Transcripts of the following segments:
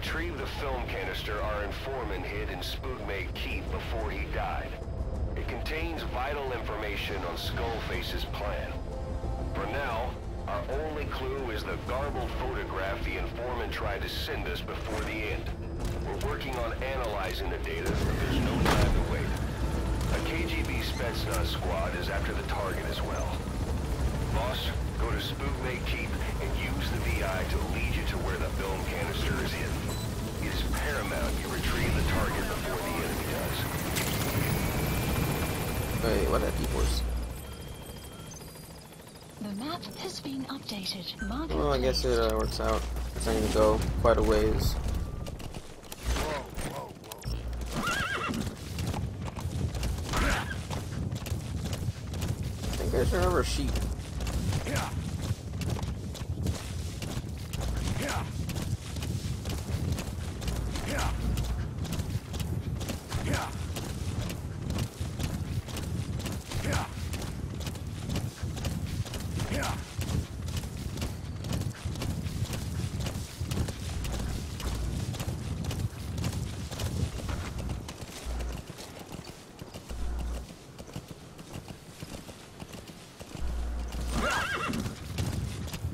retrieved the film canister our informant hid in Spookmate Keep before he died. It contains vital information on Skullface's plan. For now, our only clue is the garbled photograph the informant tried to send us before the end. We're working on analyzing the data, but there's no time to wait. A KGB Spetsnaz squad is after the target as well. Boss, go to Spookmate Keep and use the VI to lead you to where the film canister is hidden. It is paramount you retrieve the target before the enemy does. Wait, what that GeForce? The map has been updated. Well, I guess it works out. It's not gonna go quite a ways. I think I should remember a sheep.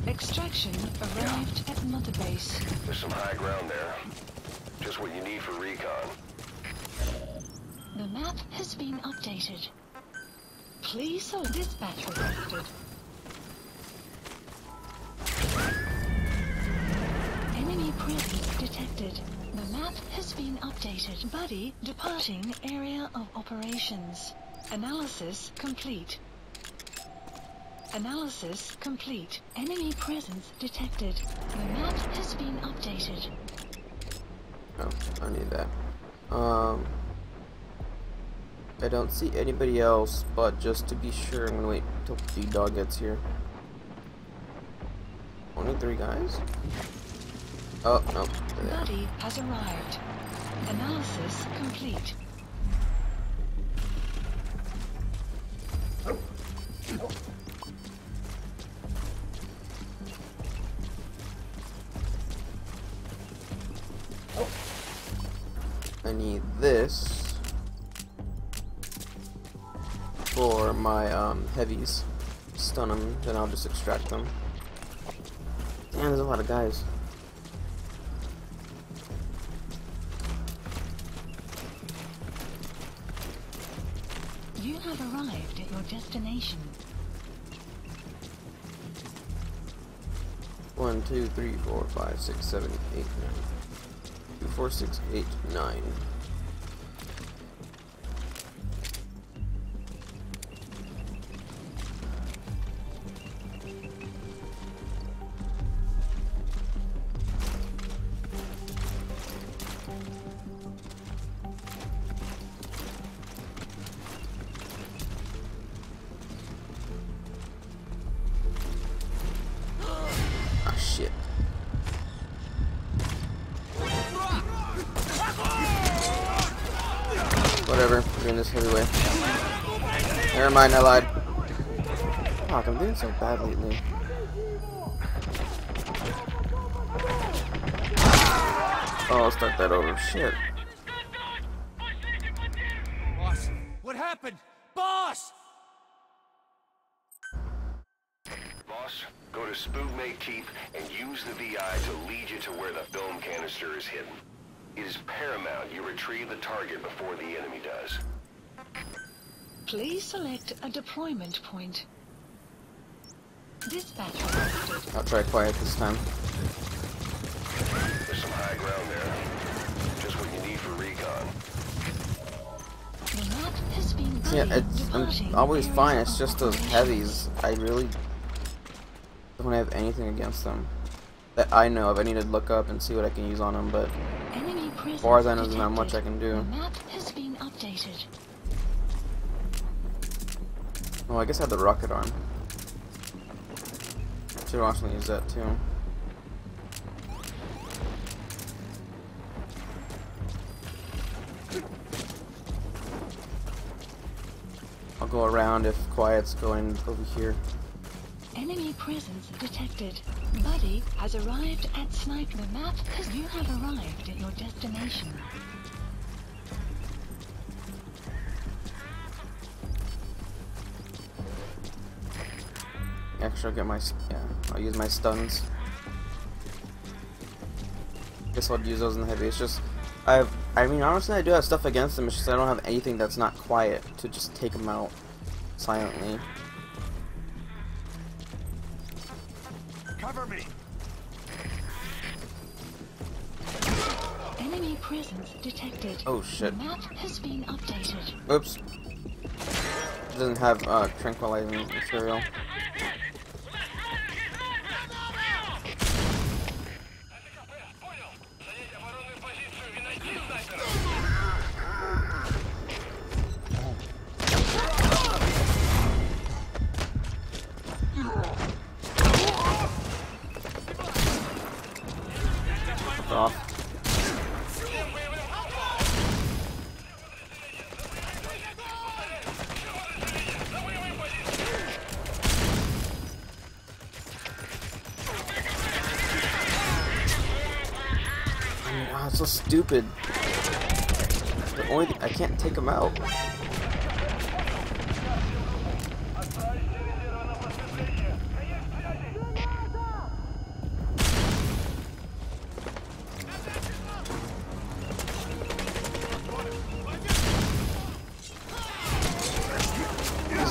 Extraction arrived at Mother Base. There's some high ground there. Just what you need for recon. The map has been updated. Please dispatch requested. Enemy presence detected. The map has been updated. Buddy departing area of operations. Analysis complete. Analysis complete. Enemy presence detected. The map has been updated. Oh, I need that. I don't see anybody else, but just to be sure, I'm gonna wait till D-Dog gets here. Only 3 guys? Oh, no. Buddy has arrived. Analysis complete. I need this for my heavies. Stun them, then I'll just extract them. Damn, there's a lot of guys. You have arrived at your destination. 1, 2, 3, 4, 5, 6, 7, 8, 9. 2, 4, 6, 8, 9. Ah, shit. Whatever, we're doing this anyway. Never mind, I lied. Fuck, I'm doing so bad lately. Oh, I'll start that over. Shit. Boss, what happened? Boss! Boss, go to Spookmate Keep and use the VI to lead you to where the film canister is hidden. It is paramount you retrieve the target before the enemy does. Please select a deployment point. Dispatch requested. I'll try quiet this time. There's some high ground there. Just what you need for recon. The map has been Yeah, departing I'm always area fine. It's of just those operation. heavies. I really don't have anything against them that I know of. I need to look up and see what I can use on them, but Enemy as far as I know, there's not much I detected. can do. The map has been updated. Oh, I guess I have the rocket arm. Should actually use that too. I'll go around if quiet's going over here. Enemy presence detected. Buddy has arrived at Snipe. The map has... You have arrived at your destination. Actually, I'll get my... Yeah, I'll use my stuns. Guess I'll use those in the heavy. It's just... I mean, honestly, I do have stuff against them. It's just I don't have anything that's not quiet to just take them out silently. Cover me. Enemy presence detected. Oh shit. The map has been updated. Oops. It doesn't have tranquilizing material. Off. Oh, it's so stupid. The only thing, I can't take them out.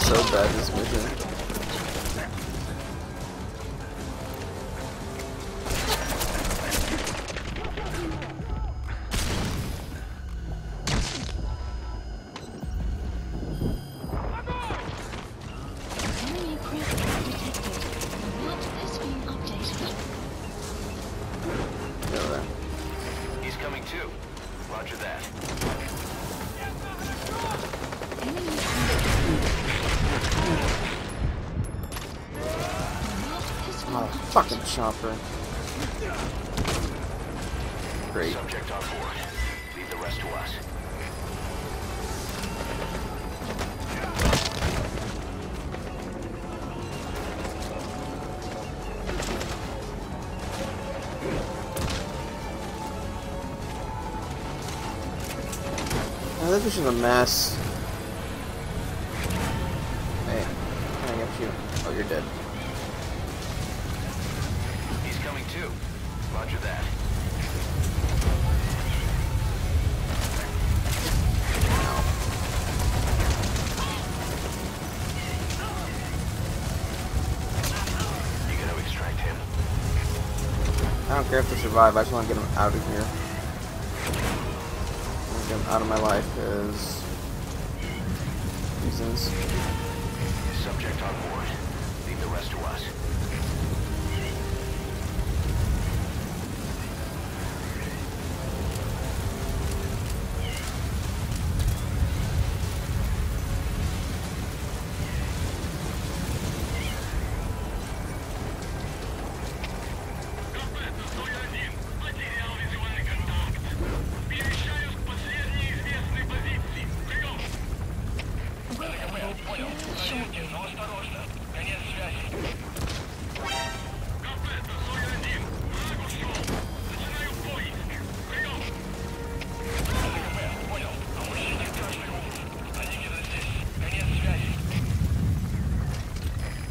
So bad, this mission. Enemy presence detected. The map has been updated. Go there. He's coming too. Roger that. Enemy Oh, fucking chopper. Great. Subject on board. Leave the rest to us. Oh, this mission's a mess. Hey, can I get you? Oh, you're dead. He's coming too. Roger that. You gonna extract him? I don't care if they survive, I just want to get them out of here. I want to get them out of my life, because... reasons. Subject on board. Leave the rest to us.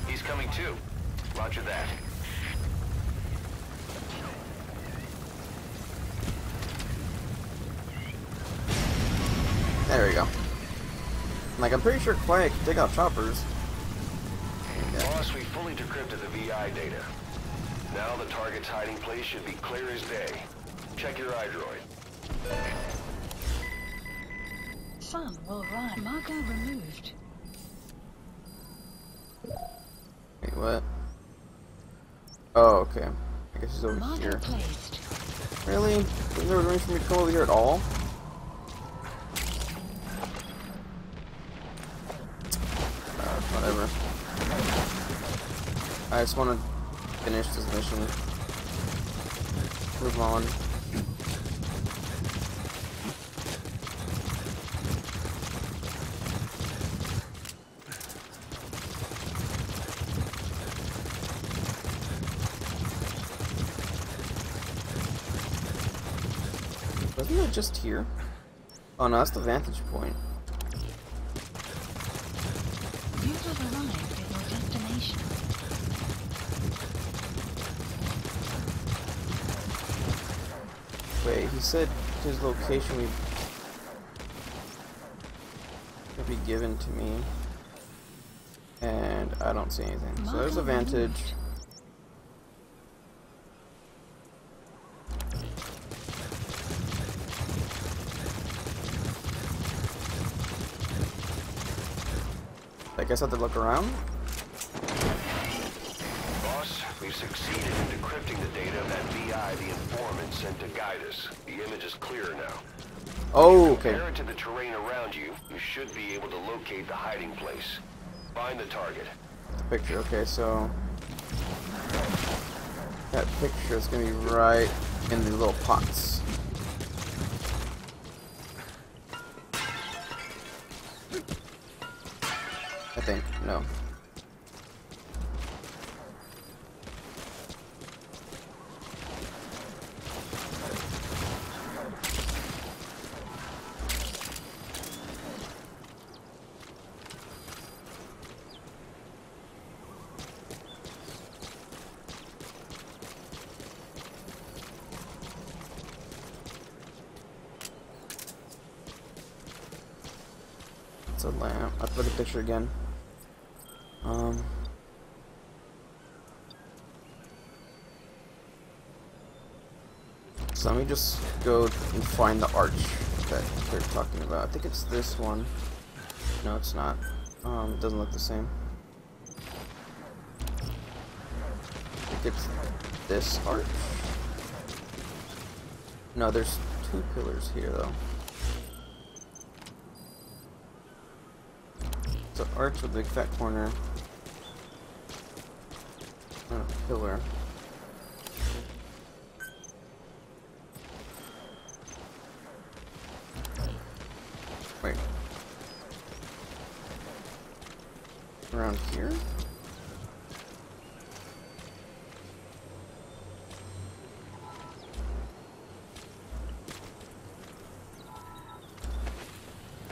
He's coming too. Roger that. There we go. Like, I'm pretty sure Quiet can take out choppers. Boss, we fully decrypted the VI data. Now the target's hiding place should be clear as day. Check your iDroid. Sun will rise. Marker removed. Wait, what? Oh, okay. I guess he's over Marker here. placed. Really? There's no range for me to come over here at all? Whatever. I just want to finish this mission. Move on. Isn't it just here? Oh no, that's the vantage point. You have arrived at your destination. Wait, he said his location would be given to me. And I don't see anything. So there's a vantage. I guess I have to look around. Boss, we've succeeded in decrypting the data of that VI the informant sent to guide us. The image is clearer now. Oh, okay. Compare it to the terrain around you, you should be able to locate the hiding place. Find the target. The picture, okay, so that picture is gonna be right in these little pots. I think, no. It's a lamp. I'll put the picture again. So let me just go and find the arch that they're talking about. I think it's this one. No, it's not. It doesn't look the same. I think it's this arch. No, there's two pillars here though. It's an arch with a big fat corner. And a pillar. Wait. Around here?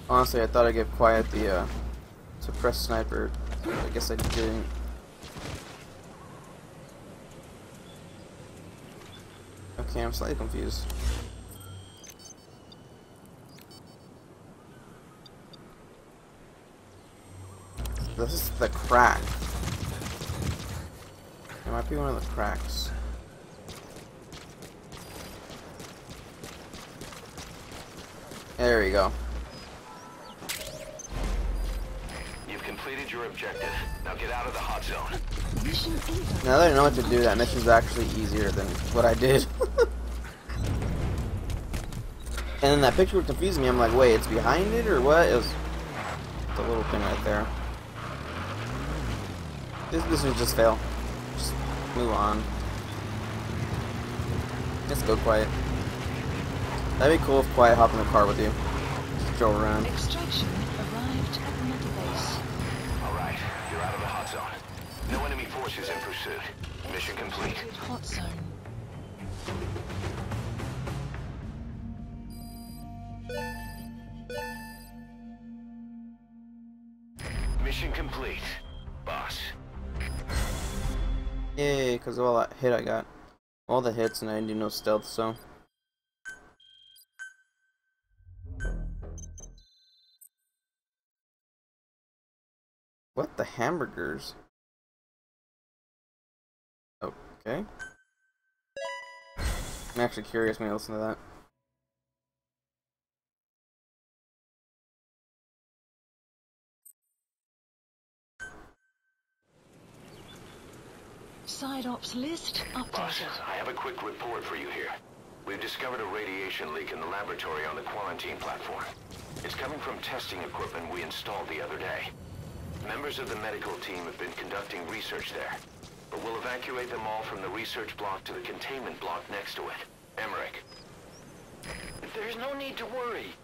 Honestly, I thought I'd get quiet the suppressed sniper. I guess I didn't. Okay, I'm slightly confused. This is the crack. It might be one of the cracks. There we go. You've completed your objective. Now get out of the hot zone. Mission over. Now that I know what to do, that mission's actually easier than what I did. And then that picture would confuse me. I'm like, wait, it's behind it or what? It was the little thing right there. This would just fail. Just move on. Just go quiet. That'd be cool if Quiet hopped in the car with you. Just drove around. Extraction arrived at the metal base. Alright, you're out of the hot zone. No enemy forces in pursuit. Mission complete. Hot zone. Mission complete, boss. Yay, because of all that hit I got. All the hits and I didn't do no stealth, so. What the hamburgers? Okay. I'm actually curious when I listen to that. Side ops list Boss, updated. I have a quick report for you here. We've discovered a radiation leak in the laboratory on the quarantine platform. It's coming from testing equipment we installed the other day. Members of the medical team have been conducting research there, but we'll evacuate them all from the research block to the containment block next to it. Emmerich. There's no need to worry.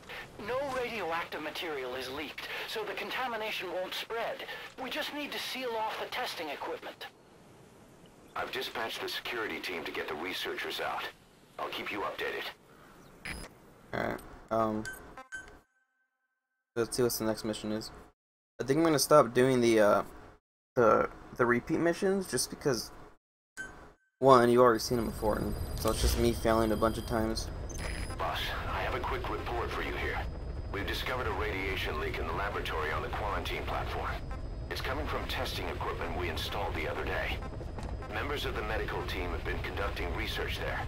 No radioactive material is leaked, so the contamination won't spread. We just need to seal off the testing equipment. I've dispatched the security team to get the researchers out. I'll keep you updated. Let's see what the next mission is. I think I'm gonna stop doing the repeat missions just because, one, you already seen them before, and so it's just me failing a bunch of times. Boss, I have a quick report for you here. We've discovered a radiation leak in the laboratory on the quarantine platform. It's coming from testing equipment we installed the other day. Members of the medical team have been conducting research there,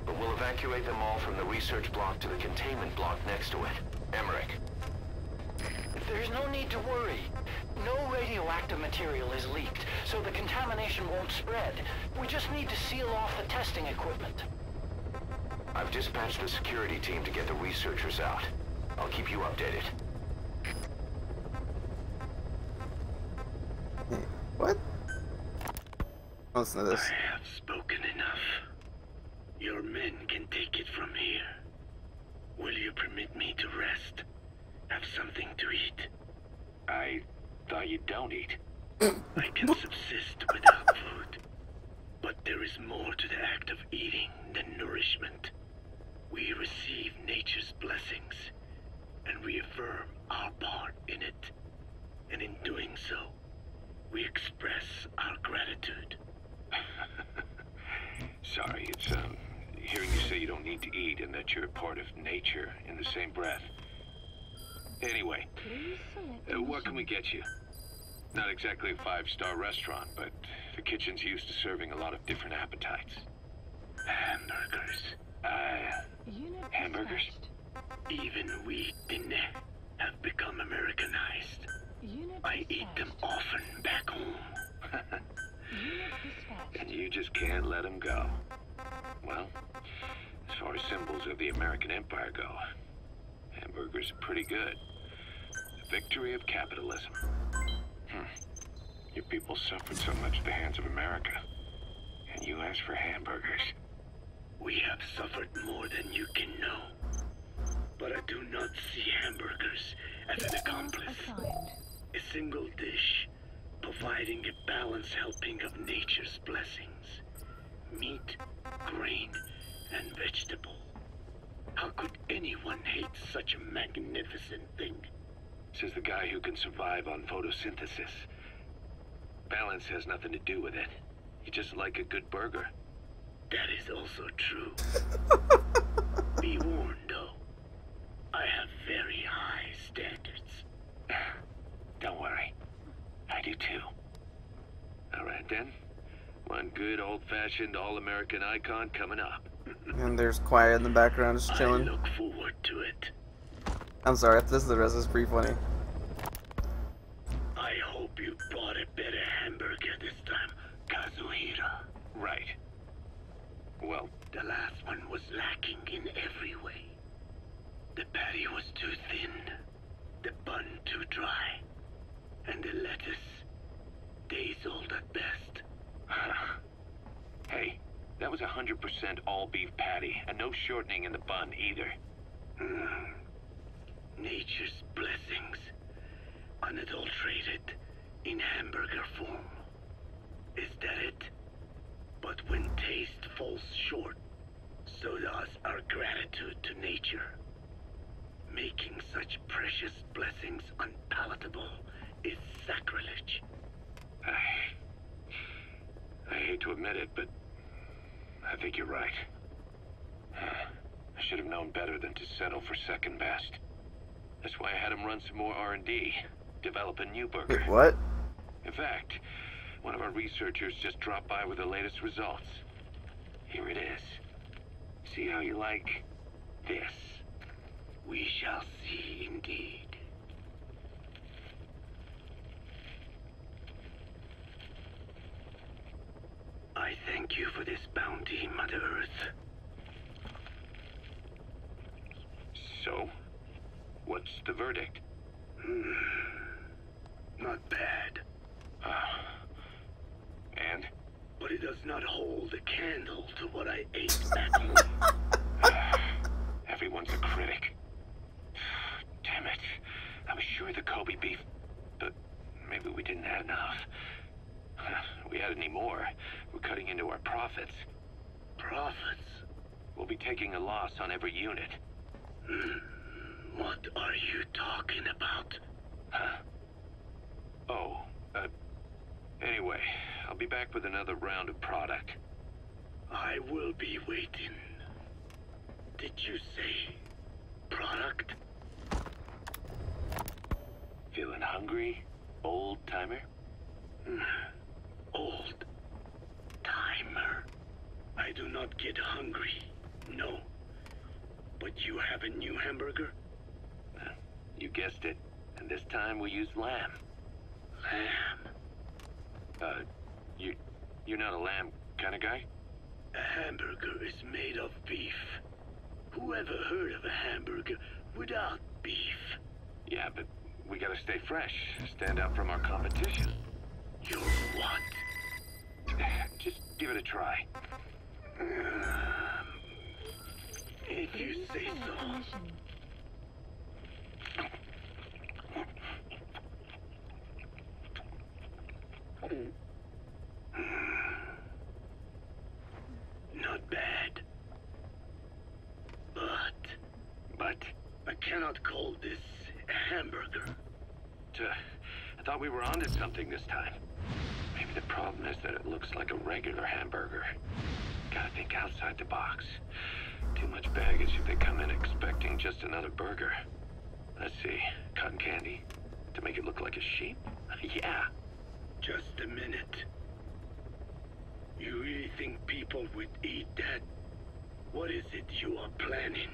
but we'll evacuate them all from the research block to the containment block next to it. Emmerich. There's no need to worry. No radioactive material is leaked, so the contamination won't spread. We just need to seal off the testing equipment. I've dispatched the security team to get the researchers out. I'll keep you updated. What? Listen to this. I have spoken enough. Your men can take it from here. Will you permit me to rest? Have something to eat? I thought you don't eat. I can subsist without food. But there is more to the act of eating than nourishment. We receive nature's blessings and reaffirm our part in it. And in doing so, we express our gratitude. Sorry, it's, hearing you say you don't need to eat and that you're a part of nature in the same breath. Anyway, what can we get you? Not exactly a 5-star restaurant, but the kitchen's used to serving a lot of different appetites. Hamburgers. Hamburgers? Even we Dinne have become Americanized. I eat them often back home. And you just can't let them go. Well, as far as symbols of the American Empire go, hamburgers are pretty good. The victory of capitalism. Your people suffered so much at the hands of America. And you ask for hamburgers. We have suffered more than you can know. But I do not see hamburgers as an accomplice. A single dish, providing a balanced helping of nature's blessings. Meat, grain, and vegetable. How could anyone hate such a magnificent thing? Says the guy who can survive on photosynthesis. Balance has nothing to do with it. You just like a good burger. That is also true. Be warned, though. I have very high standards. Don't worry. I do too. Alright then. One good old-fashioned all-American icon coming up. And there's Quiet in the background just chilling. I look forward to it. I'm sorry, this is the rest is pretty funny. I hope you bought a better hamburger this time, Kazuhira. Right. Well, the last one was lacking in every way. The patty was too thin, the bun too dry, and the lettuce days old at best. Hey, that was 100% all beef patty, and no shortening in the bun either. Nature's blessings, unadulterated, in hamburger form. Is that it? But when taste falls short, so does our gratitude to nature. Making such precious blessings unpalatable is sacrilege. I hate to admit it, but I think you're right. I should have known better than to settle for second best. That's why I had him run some more R&D, develop a new burger. Wait, what? In fact, one of our researchers just dropped by with the latest results. Here it is. See how you like this? We shall see indeed. I thank you for this bounty, Mother Earth. So, what's the verdict? Not bad. And? But it does not hold a candle to what I ate back home. Everyone's a critic. Damn it. I was sure the Kobe beef, but maybe we didn't have enough. If we had any more, we're cutting into our profits. Profits? We'll be taking a loss on every unit. What are you talking about? Huh? Oh, anyway, I'll be back with another round of product. I will be waiting. Did you say product? Feeling hungry, old timer? Old timer. I do not get hungry, no. But you have a new hamburger? You guessed it. And this time we used lamb. Lamb? You're not a lamb kind of guy? A hamburger is made of beef. Who ever heard of a hamburger without beef? Yeah, but we gotta stay fresh. Stand out from our competition. You're what? Just give it a try. If you say so. Not bad. But I cannot call this a hamburger. I thought we were onto something this time. Maybe the problem is that it looks like a regular hamburger. Gotta think outside the box. Too much baggage if they come in expecting just another burger. Let's see, cotton candy? To make it look like a sheep? Yeah. Just a minute. You really think people would eat that? What is it you are planning?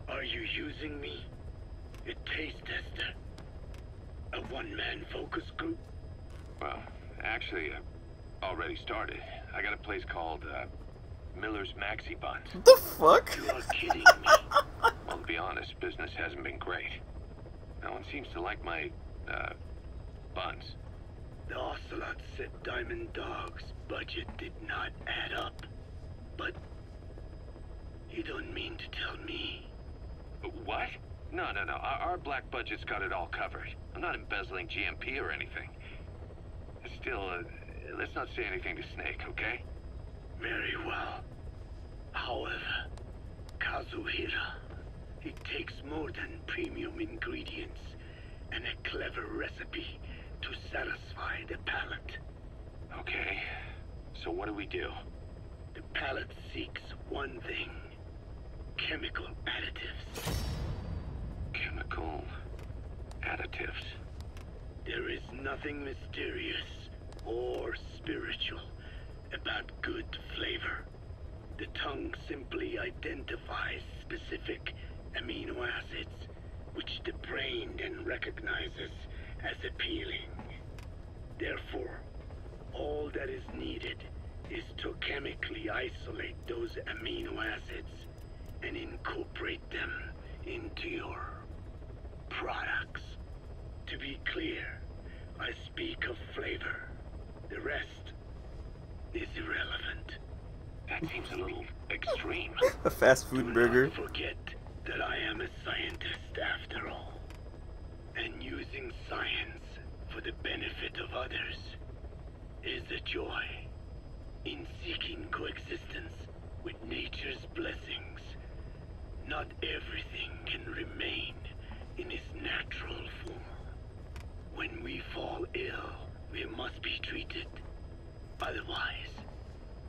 Are you using me? A taste tester? A one-man focus group? Well, actually, I already started. I got a place called, Miller's Maxi Buns. What the fuck? You are kidding me. Well, to be honest, business hasn't been great. No one seems to like my, buns. The Ocelot said Diamond Dog's budget did not add up. But you don't mean to tell me. What? No. Our black budget's got it all covered. I'm not embezzling GMP or anything. Still, let's not say anything to Snake, okay? Very well. However, Kazuhira, it takes more than premium ingredients and a clever recipe to satisfy the palate. Okay. So what do we do? The palate seeks one thing. Chemical additives. Chemical additives. There is nothing mysterious or spiritual about good flavor. The tongue simply identifies specific amino acids, which the brain then recognizes as appealing. Therefore, all that is needed is to chemically isolate those amino acids and incorporate them into your products. To be clear, I speak of flavor. The rest is irrelevant. That seems a little extreme. A fast food burger. Do not forget that I am a scientist after all. And using science for the benefit of others is a joy. In seeking coexistence with nature's blessings, not everything can remain in its natural form. When we fall ill, we must be treated. Otherwise,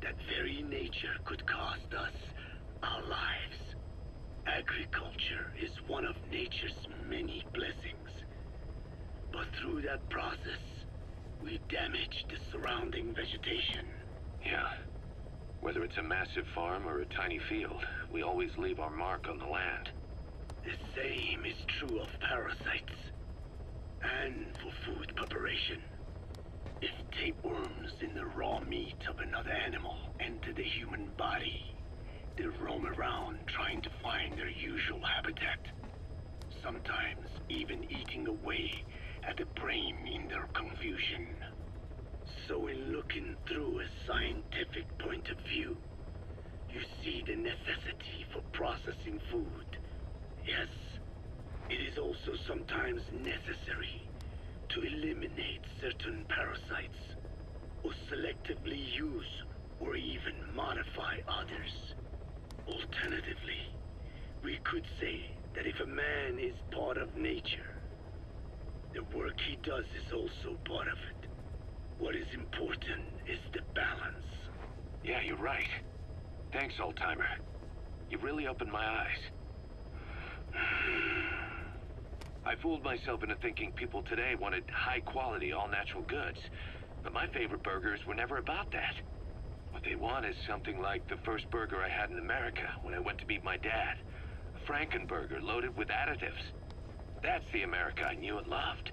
that very nature could cost us our lives. Agriculture is one of nature's many blessings. But through that process, we damage the surrounding vegetation. Yeah. Whether it's a massive farm or a tiny field, we always leave our mark on the land. The same is true of parasites. And for food preparation. If tapeworms in the raw meat of another animal enter the human body, they roam around trying to find their usual habitat. Sometimes even eating away at the brain in their confusion. So in looking through a scientific point of view, you see the necessity for processing food. Yes, it is also sometimes necessary to eliminate certain parasites, or selectively use or even modify others. Alternatively, We could say that if a man is part of nature, the work he does is also part of it. What is important is the balance. Yeah, you're right. Thanks, old-timer. You really opened my eyes. I fooled myself into thinking people today wanted high-quality, all-natural goods. But my favorite burgers were never about that. What they want is something like the first burger I had in America when I went to meet my dad. A Frankenburger loaded with additives. That's the America I knew and loved.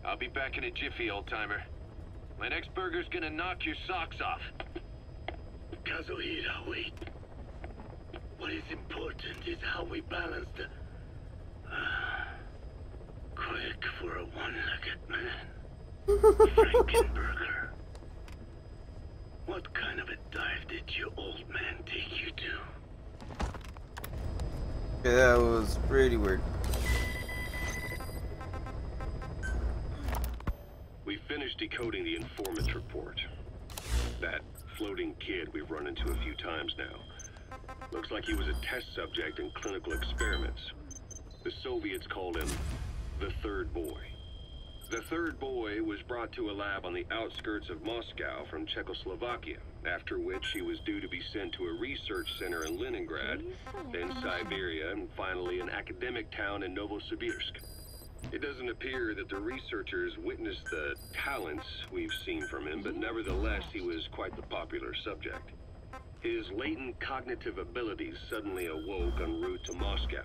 I'll be back in a jiffy, old-timer. My next burger's gonna knock your socks off. Kazuhira, wait. What is important is how we balance the... quick for a one-legged man. Frankenburger. What kind of a dive did your old man take you to? Yeah, that was pretty weird. We finished decoding the informant's report. That floating kid we've run into a few times now. Looks like he was a test subject in clinical experiments. The Soviets called him the Third Boy. The Third Boy was brought to a lab on the outskirts of Moscow from Czechoslovakia, after which he was due to be sent to a research center in Leningrad, then Siberia, and finally an academic town in Novosibirsk. It doesn't appear that the researchers witnessed the talents we've seen from him, but nevertheless he was quite the popular subject. His latent cognitive abilities suddenly awoke en route to Moscow.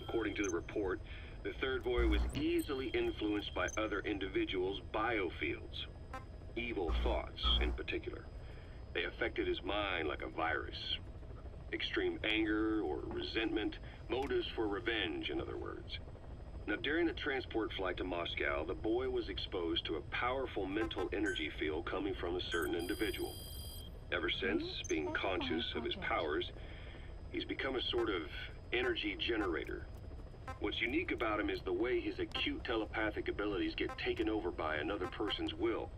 According to the report, the Third Boy was easily influenced by other individuals' biofields. Evil thoughts, in particular. They affected his mind like a virus. Extreme anger or resentment, motives for revenge, in other words. Now, during the transport flight to Moscow, the boy was exposed to a powerful mental energy field coming from a certain individual. Ever since, being conscious of his powers, he's become a sort of energy generator. What's unique about him is the way his acute telepathic abilities get taken over by another person's will.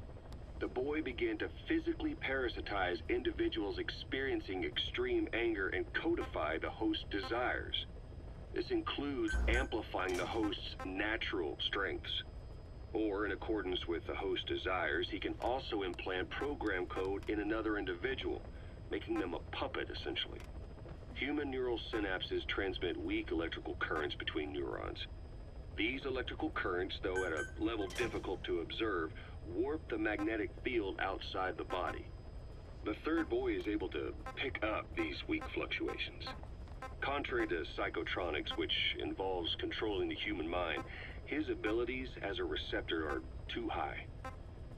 The boy began to physically parasitize individuals experiencing extreme anger and codify the host's desires. This includes amplifying the host's natural strengths. Or, in accordance with the host's desires, he can also implant program code in another individual, making them a puppet, essentially. Human neural synapses transmit weak electrical currents between neurons. These electrical currents, though at a level difficult to observe, warp the magnetic field outside the body. The Third Boy is able to pick up these weak fluctuations. Contrary to psychotronics, which involves controlling the human mind, his abilities as a receptor are too high.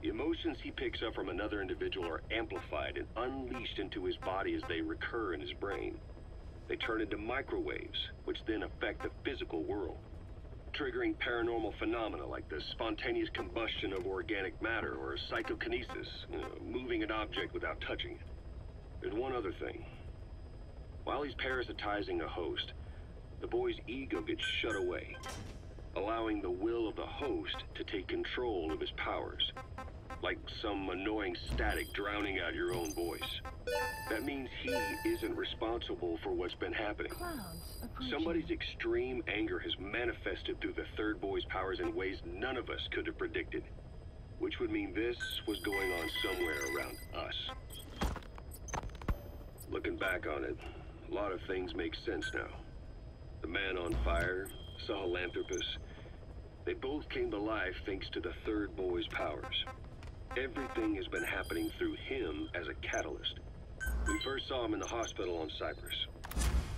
The emotions he picks up from another individual are amplified and unleashed into his body as they recur in his brain. They turn into microwaves, which then affect the physical world, triggering paranormal phenomena like the spontaneous combustion of organic matter or psychokinesis, moving an object without touching it. There's one other thing. While he's parasitizing a host, the boy's ego gets shut away, allowing the will of the host to take control of his powers, like some annoying static drowning out your own voice. That means he isn't responsible for what's been happening. Somebody's extreme anger has manifested through the Third Boy's powers in ways none of us could have predicted, which would mean this was going on somewhere around us. Looking back on it, a lot of things make sense now. The man on fire, Sahelanthropus, they both came to life thanks to the Third Boy's powers. Everything has been happening through him as a catalyst. We first saw him in the hospital on Cyprus.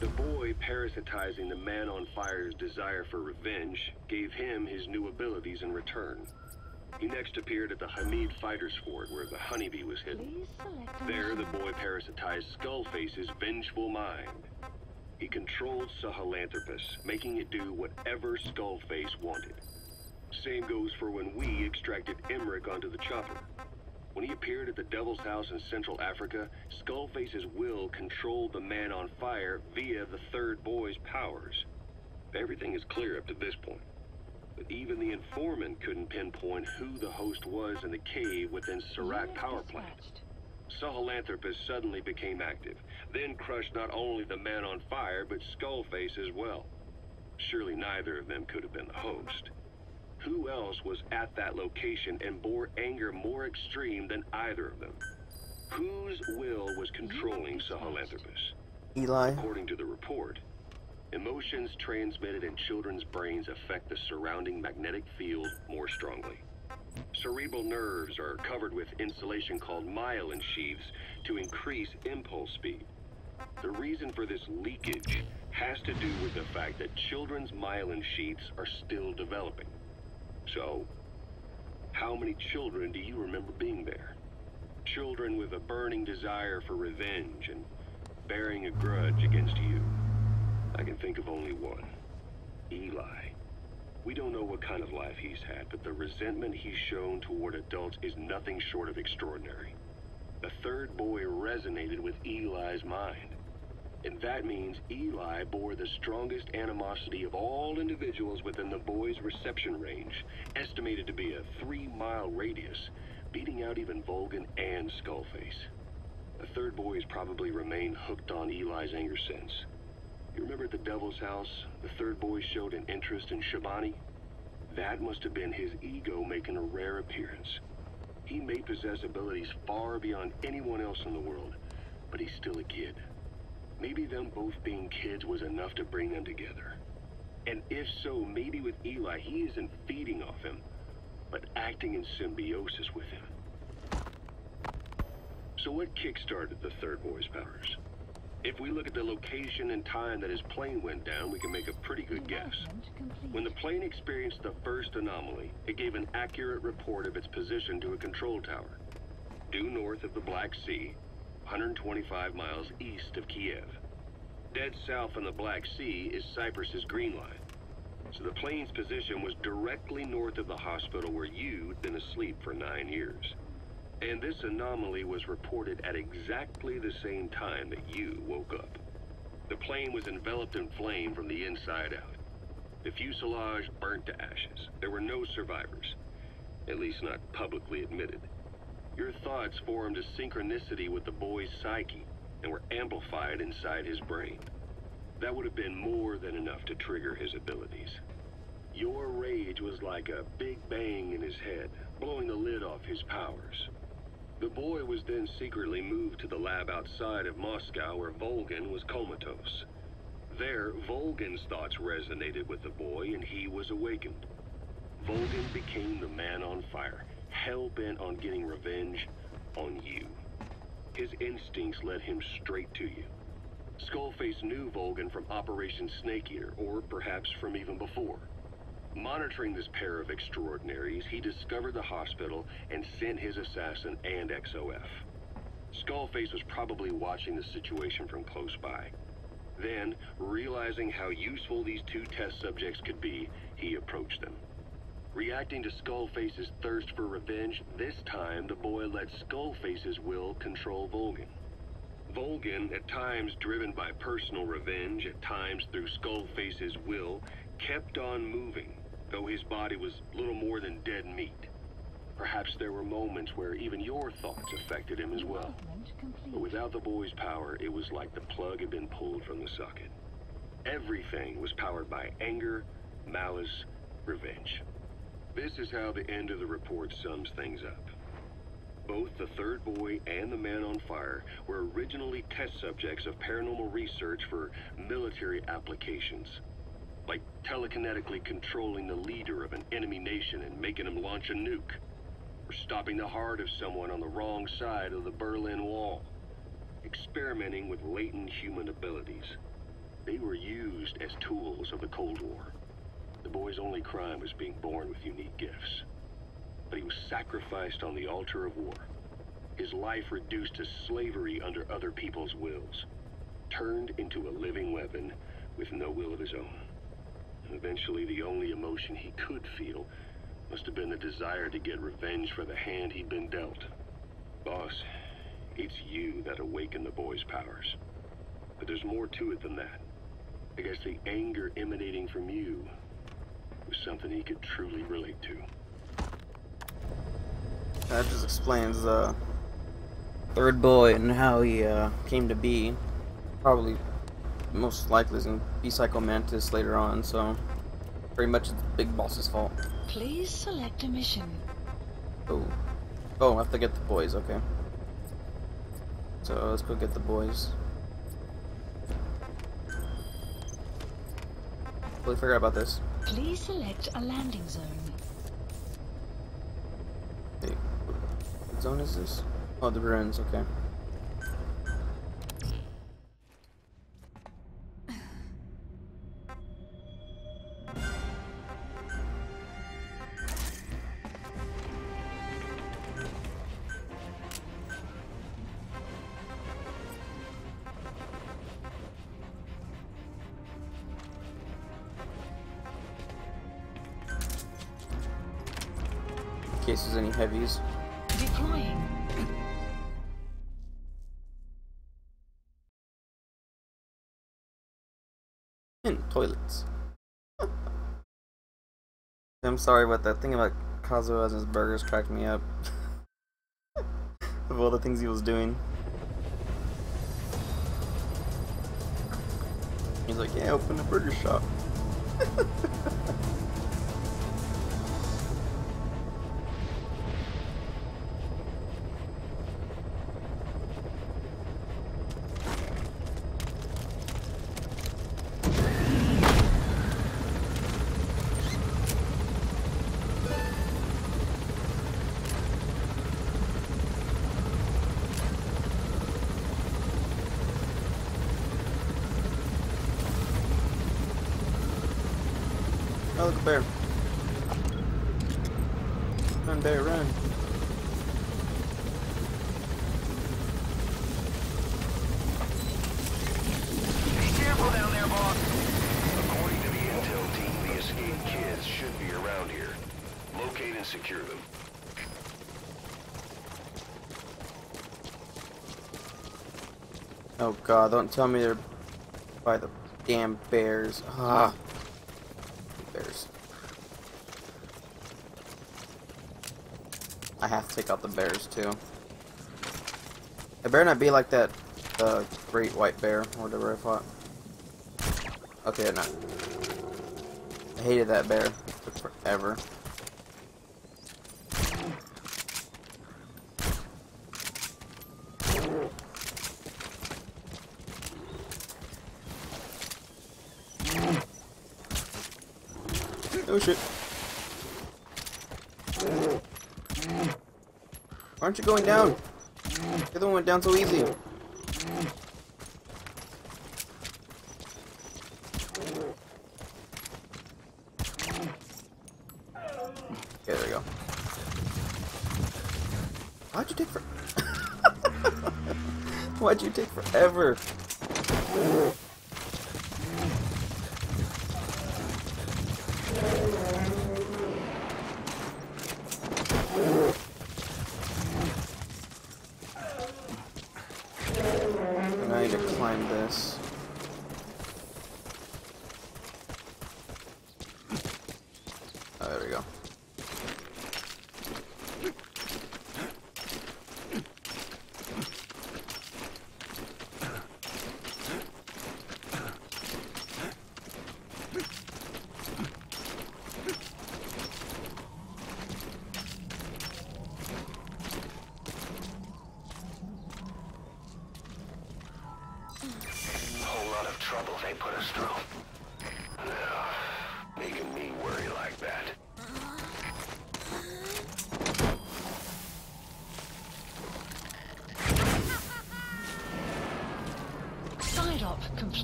The boy parasitizing the man on fire's desire for revenge gave him his new abilities in return. He next appeared at the Hamid Fighters Fort where the honeybee was hidden. There, the boy parasitized Skullface's vengeful mind. He controlled Sahelanthropus, making it do whatever Skullface wanted. Same goes for when we extracted Emmerich onto the chopper. When he appeared at the Devil's House in Central Africa, Skullface's will controlled the man on fire via the Third Boy's powers. Everything is clear up to this point. But even the informant couldn't pinpoint who the host was in the cave within Serac power plant. Sahelanthropus suddenly became active, then crushed not only the man on fire, but Skullface as well. Surely neither of them could have been the host. Who else was at that location and bore anger more extreme than either of them? Whose will was controlling Sahelanthropus? Eli. According to the report, emotions transmitted in children's brains affect the surrounding magnetic field more strongly. Cerebral nerves are covered with insulation called myelin sheaths to increase impulse speed. The reason for this leakage has to do with the fact that children's myelin sheaths are still developing. So, how many children do you remember being there? Children with a burning desire for revenge and bearing a grudge against you. I can think of only one. Eli. We don't know what kind of life he's had, but the resentment he's shown toward adults is nothing short of extraordinary. The third boy resonated with Eli's mind. And that means Eli bore the strongest animosity of all individuals within the boy's reception range, estimated to be a 3-mile radius, beating out even Volgan and Skullface. The third boy has probably remained hooked on Eli's anger since. You remember at the Devil's House, the third boy showed an interest in Shabani? That must have been his ego making a rare appearance. He may possess abilities far beyond anyone else in the world, but he's still a kid. Maybe them both being kids was enough to bring them together. And if so, maybe with Eli, he isn't feeding off him, but acting in symbiosis with him. So what kick-started the third boy's powers? If we look at the location and time that his plane went down, we can make a pretty good guess. When the plane experienced the first anomaly, it gave an accurate report of its position to a control tower, due north of the Black Sea, 125 miles east of Kiev. Dead south on the Black Sea is Cyprus's Green Line. So the plane's position was directly north of the hospital where you'd been asleep for 9 years. And this anomaly was reported at exactly the same time that you woke up. The plane was enveloped in flame from the inside out. The fuselage burnt to ashes. There were no survivors, at least not publicly admitted. Your thoughts formed a synchronicity with the boy's psyche and were amplified inside his brain. That would have been more than enough to trigger his abilities. Your rage was like a big bang in his head, blowing the lid off his powers. The boy was then secretly moved to the lab outside of Moscow where Volgan was comatose. There, Volgan's thoughts resonated with the boy and he was awakened. Volgan became the man on fire, hell-bent on getting revenge on you. His instincts led him straight to you. Skullface knew Volgan from Operation Snake Eater, or perhaps from even before. Monitoring this pair of extraordinaries, he discovered the hospital and sent his assassin and XOF. Skullface was probably watching the situation from close by. Then, realizing how useful these two test subjects could be, he approached them. Reacting to Skullface's thirst for revenge, this time the boy let Skullface's will control Volgan. Volgan, at times driven by personal revenge, at times through Skullface's will, kept on moving, though his body was little more than dead meat. Perhaps there were moments where even your thoughts affected him as well. But without the boy's power, it was like the plug had been pulled from the socket. Everything was powered by anger, malice, revenge. This is how the end of the report sums things up. Both the third boy and the man on fire were originally test subjects of paranormal research for military applications, like telekinetically controlling the leader of an enemy nation and making him launch a nuke, or stopping the heart of someone on the wrong side of the Berlin Wall, experimenting with latent human abilities. They were used as tools of the Cold War. The boy's only crime was being born with unique gifts. But he was sacrificed on the altar of war. His life reduced to slavery under other people's wills. Turned into a living weapon with no will of his own. And eventually the only emotion he could feel must have been the desire to get revenge for the hand he'd been dealt. Boss, it's you that awakened the boy's powers. But there's more to it than that. I guess the anger emanating from you was something he could truly relate to. That just explains third boy and how he came to be. Probably, most likely, is gonna be Psycho Mantis later on. So, pretty much it's Big Boss's fault. Please select a mission. Oh, I have to get the boys. Okay. So let's go get the boys. Totally forgot about this. Please select a landing zone. Hey, what zone is this? Oh, the ruins. Okay. In case there's any heavies. Deploying. In toilets. I'm sorry about that thing about Kazuo as his burgers cracked me up. Of all the things he was doing. He's like, yeah, open a burger shop. Oh, look, a bear. Run, bear, run. Be careful down there, boss. According to the intel team, the escaped kids should be around here. Locate and secure them. Oh god, don't tell me they're by the damn bears. Ah. Bears. I have to take out the bears too. It better not be like that great white bear or whatever I fought. Okay, not. I hated that bear. It took forever. Oh shit. Why aren't you going down? The other one went down so easy. Okay, there we go. Why'd you take for... Why'd you take forever? I need to climb this. Oh, there we go. Trouble they put us through. Making me worry like that.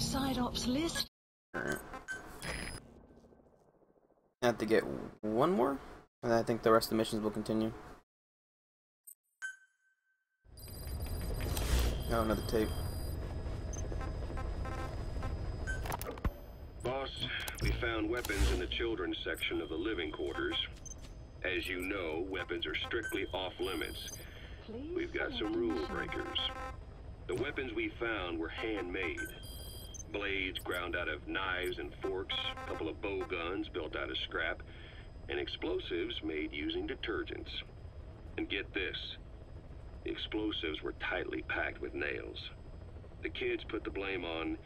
Side ops list. Alright. I have to get one more, and I think the rest of the missions will continue. Oh, another tape. Boss, we found weapons in the children's section of the living quarters. As you know, weapons are strictly off limits. We've got some rule breakers. The weapons we found were handmade. Blades ground out of knives and forks, a couple of bow guns built out of scrap, and explosives made using detergents. And get this, The explosives were tightly packed with nails. The kids put the blame on,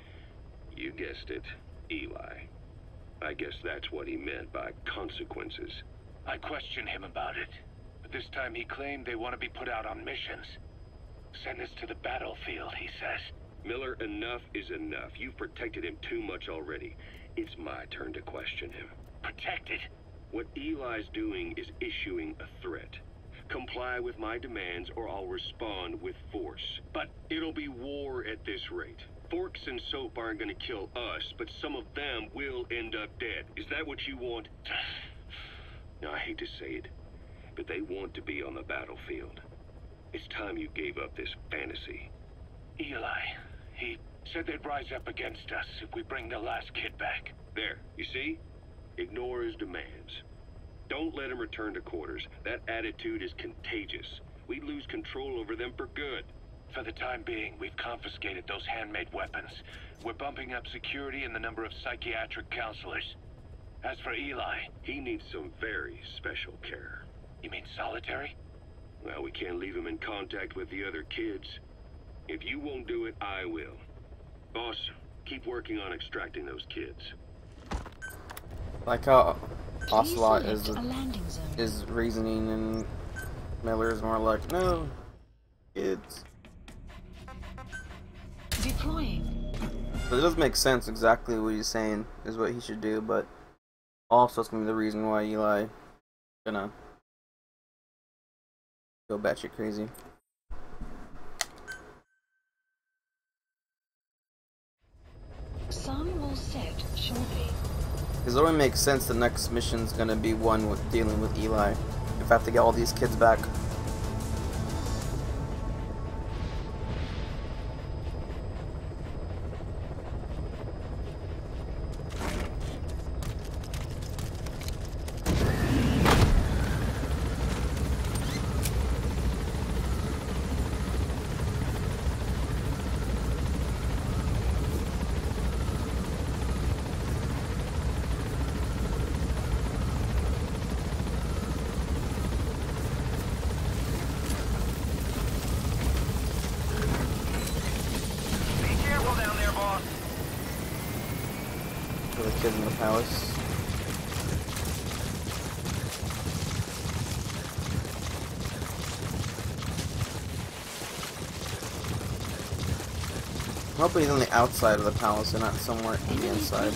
you guessed it, Eli. I guess that's what he meant by consequences. I questioned him about it, but this time he claimed they want to be put out on missions. Send us to the battlefield, he says. Miller, enough is enough. You've protected him too much already. It's my turn to question him. Protected? What Eli's doing is issuing a threat. Comply with my demands or I'll respond with force. But it'll be war at this rate. Forks and soap aren't gonna kill us, but some of them will end up dead. Is that what you want? Now, I hate to say it, but they want to be on the battlefield. It's time you gave up this fantasy. Eli, he said they'd rise up against us if we bring the last kid back. There, you see? Ignore his demands. Don't let him return to quarters. That attitude is contagious. We'd lose control over them for good. For the time being, we've confiscated those handmade weapons. We're bumping up security and the number of psychiatric counselors. As for Eli, he needs some very special care. You mean solitary? Well, we can't leave him in contact with the other kids. If you won't do it, I will. Boss, keep working on extracting those kids. Like how Ocelot is reasoning and Miller is more like, no, kids. Deploying. So it does make sense exactly what he's saying is what he should do, but also it's gonna be the reason why Eli gonna go batshit crazy. Sun will set shortly. Because it only makes sense the next mission's gonna be one with dealing with Eli. If I have to get all these kids back. The kids in the palace. I'm hoping he's on the outside of the palace and not somewhere in the inside.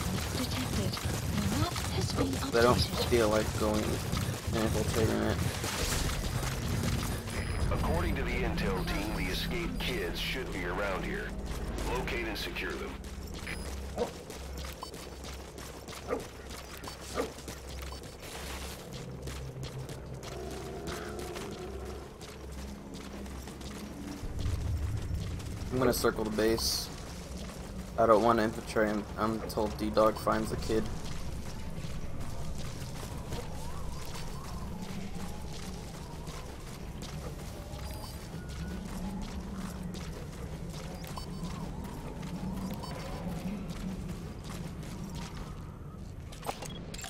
They don't feel like going and infiltrating it. According to the intel team, the escaped kids should be around here. Locate and secure them. I'm gonna circle the base. I don't want to infiltrate him until D-Dog finds the kid.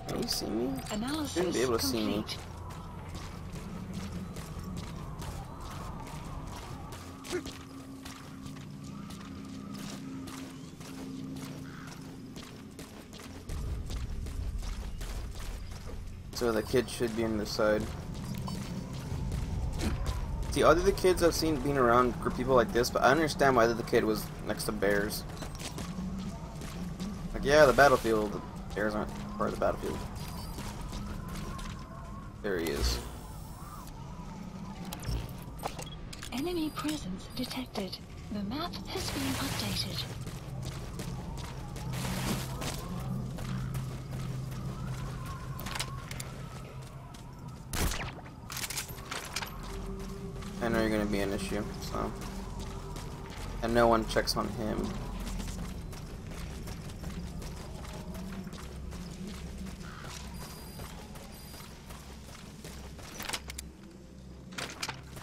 Can you see me? Analysis Shouldn't be able to see me. complete. So the kid should be on the side. See, other the kids I've seen being around for people like this, but I understand why the kid was next to bears. Like, yeah, the battlefield. The bears aren't part of the battlefield. There he is. Enemy presence detected. The map has been updated. I know you're gonna be an issue, so. And no one checks on him.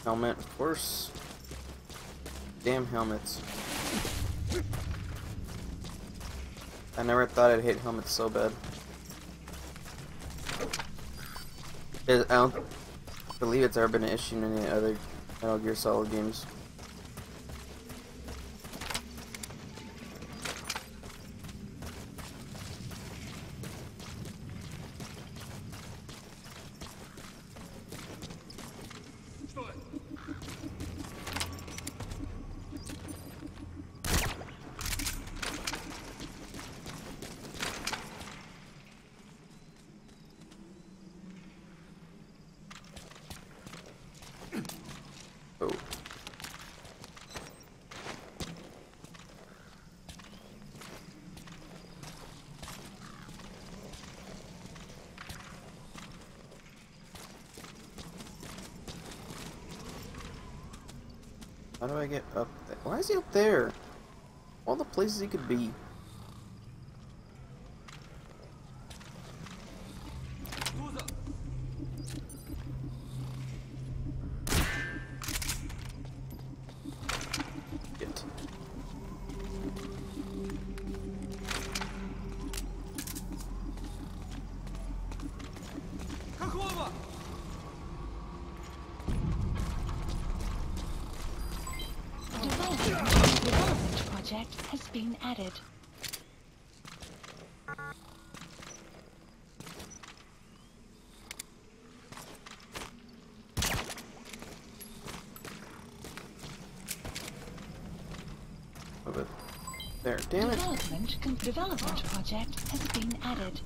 Helmet, of course. Damn helmets. I never thought I'd hate helmets so bad. I don't believe it's ever been an issue in any other Metal Gear Solid games. Oh. How do I get up there? Why is he up there? All the places he could be. Development project has been added. There, damn it. Development project has been added.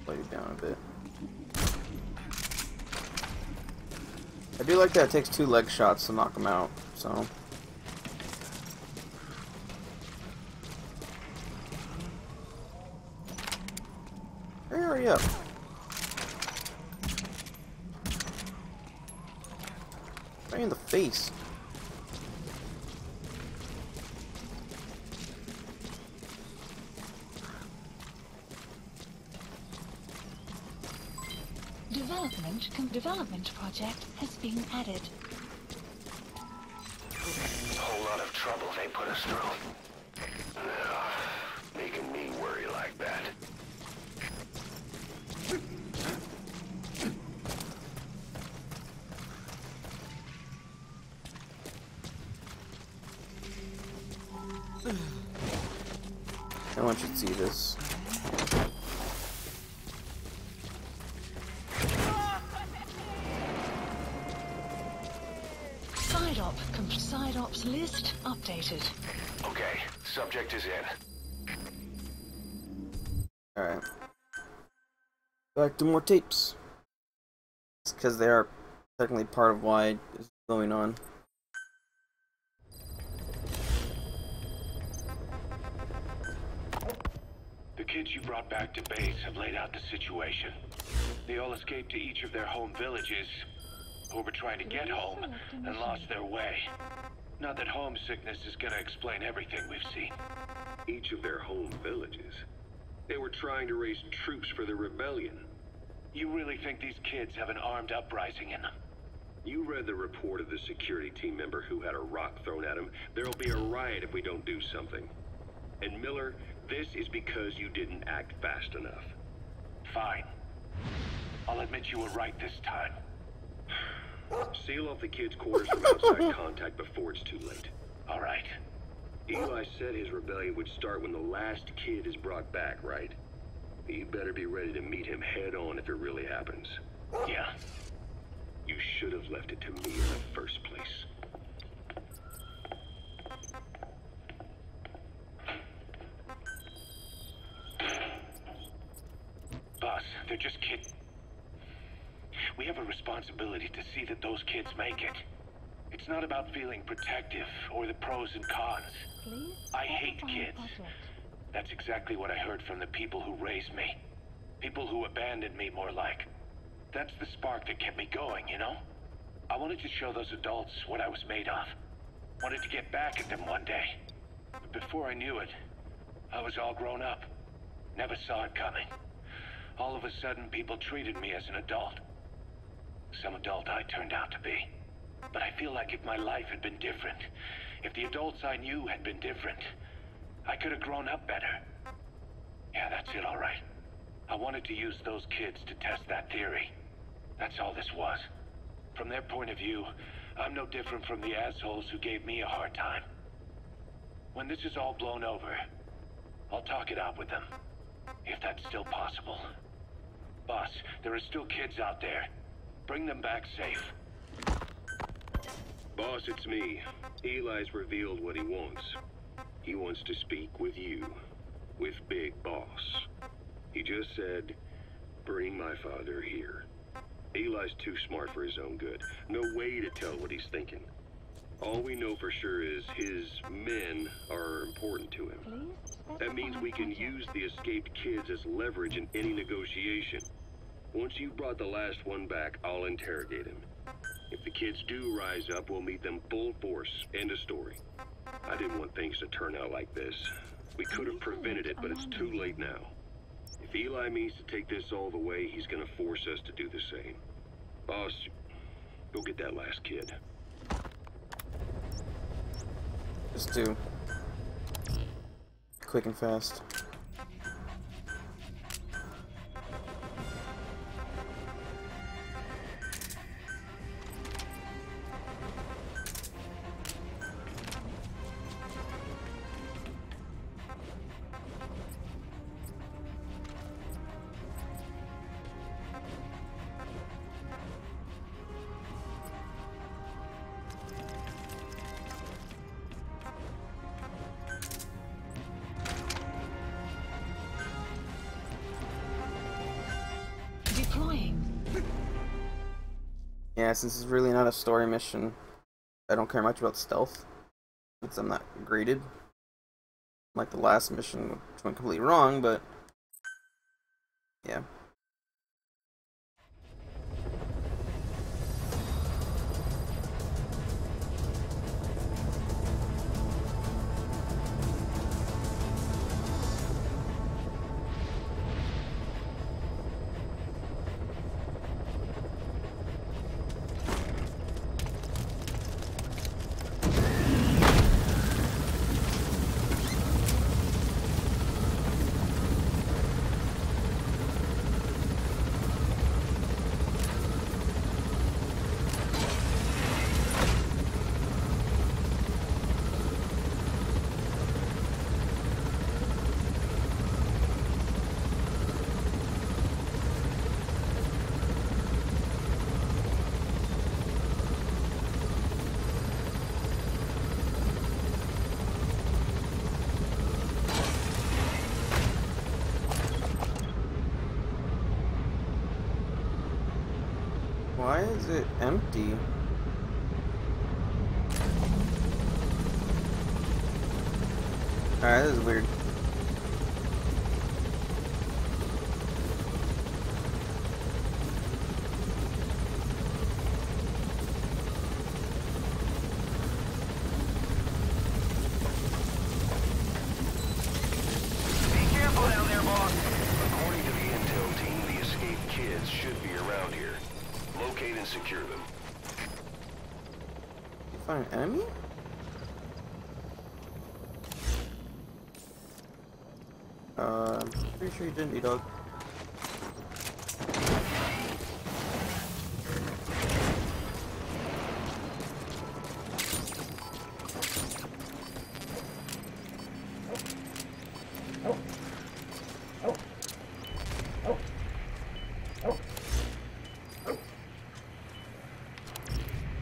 Lay it down a bit. I do like that it takes 2 leg shots to knock him out, so. Hurry up. Right in the face. Development project has been added. A whole lot of trouble they put us through. Making me worry like that. No one should see this. Side ops list updated. Okay, subject is in. Alright. Back to more tapes. It's because they are technically part of why it's going on. The kids you brought back to base have laid out the situation. They all escaped to each of their home villages, who were trying to get home and lost their way. Not that homesickness is gonna explain everything we've seen. Each of their home villages. They were trying to raise troops for the rebellion. You really think these kids have an armed uprising in them? You read the report of the security team member who had a rock thrown at him. There'll be a riot if we don't do something. And Miller, this is because you didn't act fast enough. Fine. I'll admit you were right this time. Seal off the kids' quarters from outside contact before it's too late. All right. Eli said his rebellion would start when the last kid is brought back, right? You better be ready to meet him head on if it really happens. Yeah. You should have left it to me in the first place. Boss, they're just kids. We have a responsibility to see that those kids make it. It's not about feeling protective or the pros and cons. I hate kids. That's exactly what I heard from the people who raised me. People who abandoned me, more like. That's the spark that kept me going, you know? I wanted to show those adults what I was made of. Wanted to get back at them one day. But before I knew it, I was all grown up. Never saw it coming. All of a sudden, people treated me as an adult. Some adult I turned out to be. But I feel like if my life had been different, if the adults I knew had been different, I could have grown up better. Yeah, that's it, all right. I wanted to use those kids to test that theory. That's all this was. From their point of view, I'm no different from the assholes who gave me a hard time. When this is all blown over, I'll talk it out with them, if that's still possible. Boss, there are still kids out there. Bring them back safe. Boss, it's me. Eli's revealed what he wants. He wants to speak with you. With Big Boss. He just said, bring my father here. Eli's too smart for his own good. No way to tell what he's thinking. All we know for sure is his men are important to him. That means we can use the escaped kids as leverage in any negotiation. Once you've brought the last one back, I'll interrogate him. If the kids do rise up, we'll meet them full force. End of story. I didn't want things to turn out like this. We could have prevented it, but it's too late now. If Eli means to take this all the way, he's gonna force us to do the same. Boss, go get that last kid. Just do. Quick and fast. Yeah, since it's really not a story mission, I don't care much about stealth, since I'm not graded. Like the last mission, which went completely wrong, but yeah. Why is it empty? Alright, this is weird. Be careful down there, boss. According to the intel team, the escaped kids should be around here. Locate and secure them. You find an enemy? I'm pretty sure you didn't, dog.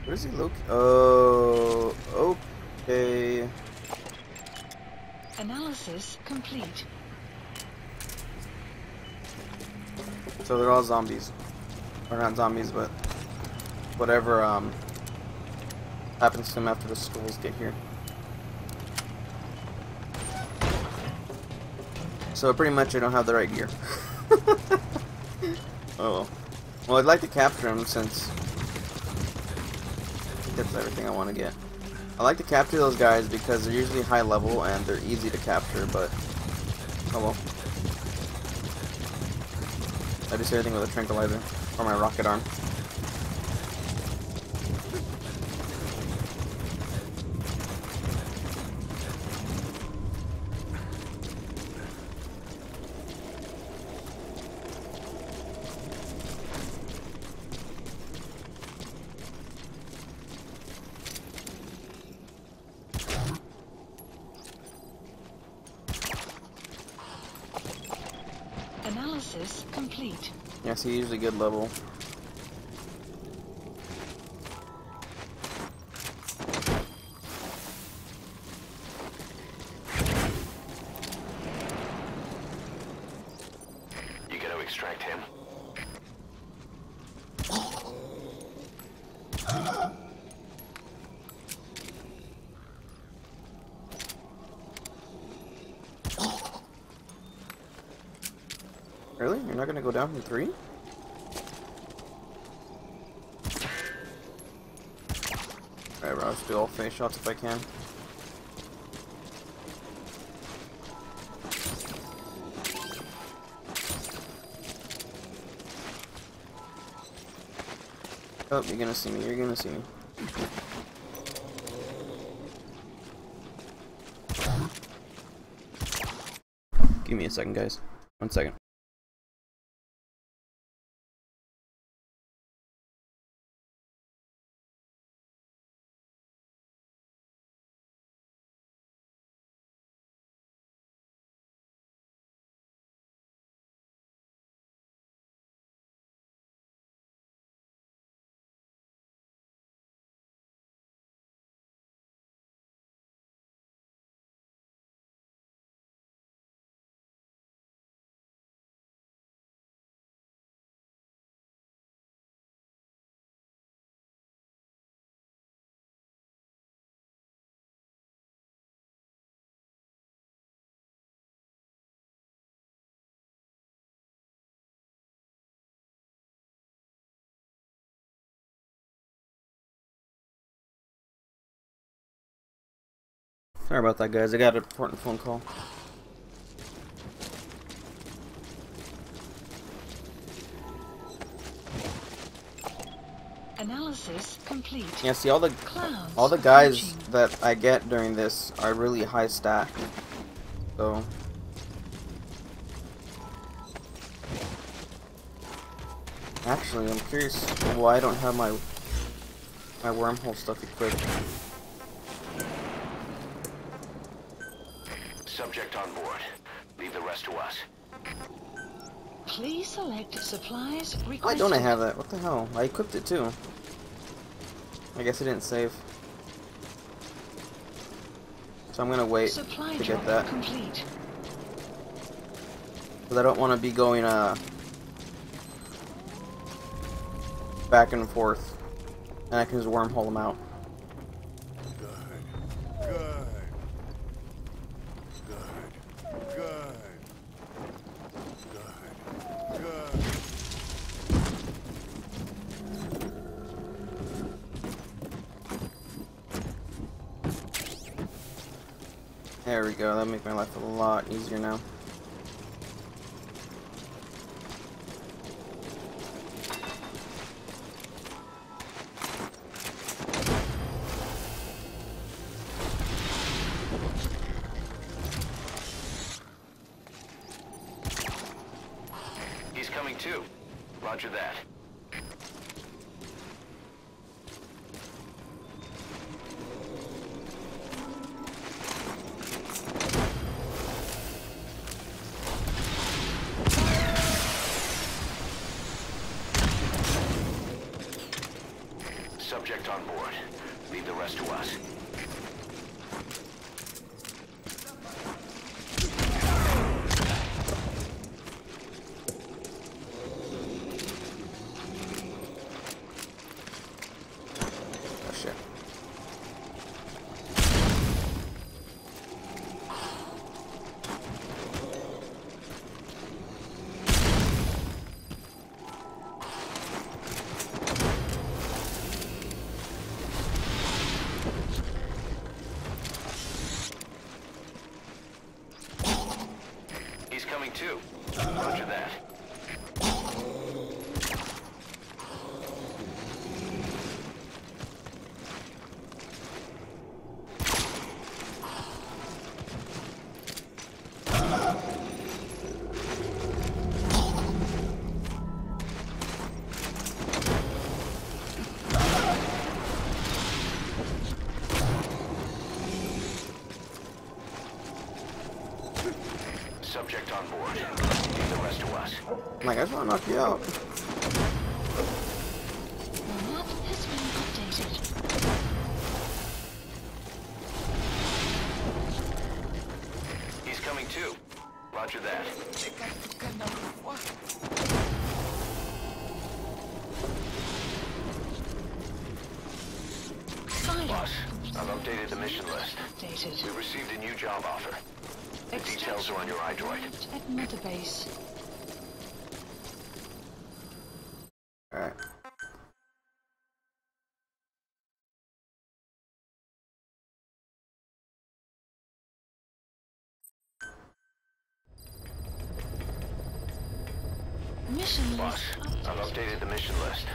Where does he look? Oh, okay. Analysis complete. So they're all zombies. Or not zombies, but whatever happens to them after the skulls get here. So pretty much I don't have the right gear. Oh well, I'd like to capture them since that's everything I want to get. I like to capture those guys because they're usually high level and they're easy to capture, but oh well. I just do everything with a tranquilizer or my rocket arm. complete. Yeah, so usually good level. You gotta extract him. Really? You're not gonna go down from 3? Alright, bro, let's do all face shots if I can. Oh, you're gonna see me, you're gonna see me. Give me a second, guys. 1 second. Sorry about that, guys. I got an important phone call. Analysis complete. Yeah, see, all the Clouds guys approaching. that I get during this are really high stack. So actually, I'm curious why I don't have my wormhole stuff equipped. Subject on board. Leave the rest to us. Please select supplies requested. Why don't I have that? What the hell? I equipped it too. I guess it didn't save. So I'm gonna wait Supply to get drop that. complete. Because I don't want to be going back and forth. And I can just wormhole them out. There we go, that'll make my life a lot easier now. He's coming too. Roger that. Subject on board. Leave the rest to us. Oh shit. He's coming too. Roger that. Subject on board. Leave the rest us to us. Like, I just want to knock you out. The map has been updated. He's coming too. Roger that. Boss, I've updated the mission list. Updated. We received a new job offer. The details are on your iDroid. At Mother Base. Alright. Mission Boss, list I've updated the mission list.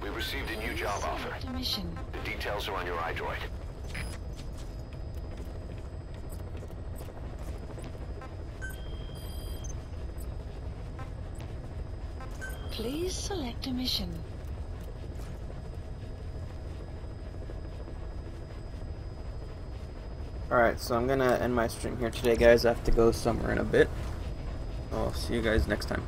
We received a new job offer. The mission. The details are on your iDroid. Please select a mission. Alright, so I'm gonna end my stream here today, guys. I have to go somewhere in a bit. I'll see you guys next time.